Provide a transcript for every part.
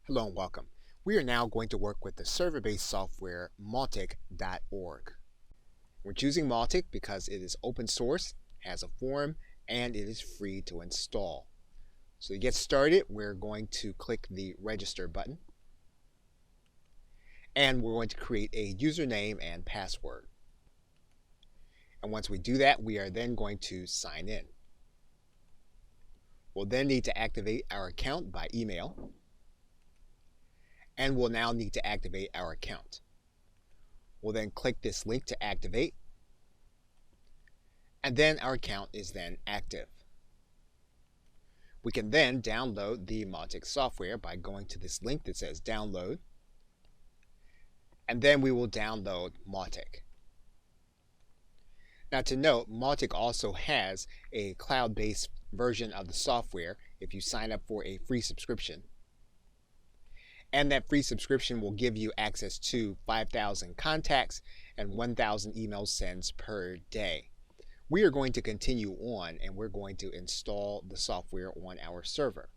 Hello and welcome. We are now going to work with the server-based software Mautic.org. We're choosing Mautic because it is open source, has a forum, and it is free to install. So to get started, we're going to click the register button, and we're going to create a username and password. And once we do that, we are then going to sign in. We'll then need to activate our account by email, and we'll now need to activate our account. We'll then click this link to activate, and then our account is then active. We can then download the Mautic software by going to this link that says download, and then we will download Mautic. Now to note, Mautic also has a cloud-based version of the software if you sign up for a free subscription. And that free subscription will give you access to 5,000 contacts and 1,000 email sends per day. We are going to continue on and we're going to install the software on our server.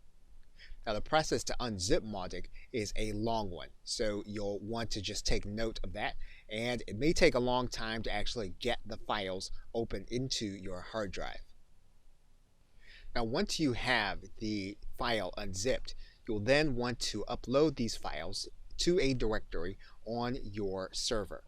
Now the process to unzip Mautic is a long one, so you'll want to just take note of that, and it may take a long time to actually get the files open into your hard drive. Now once you have the file unzipped, you'll then want to upload these files to a directory on your server.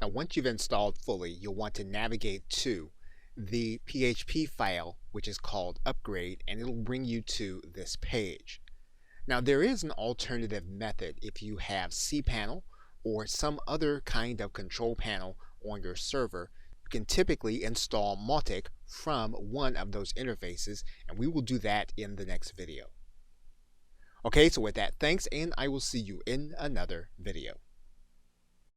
Now once you've installed fully, you'll want to navigate to the PHP file, which is called upgrade, and it'll bring you to this page. Now there is an alternative method if you have cPanel or some other kind of control panel on your server. You can typically install Mautic from one of those interfaces, and we will do that in the next video. Okay, so with that, thanks, and I will see you in another video.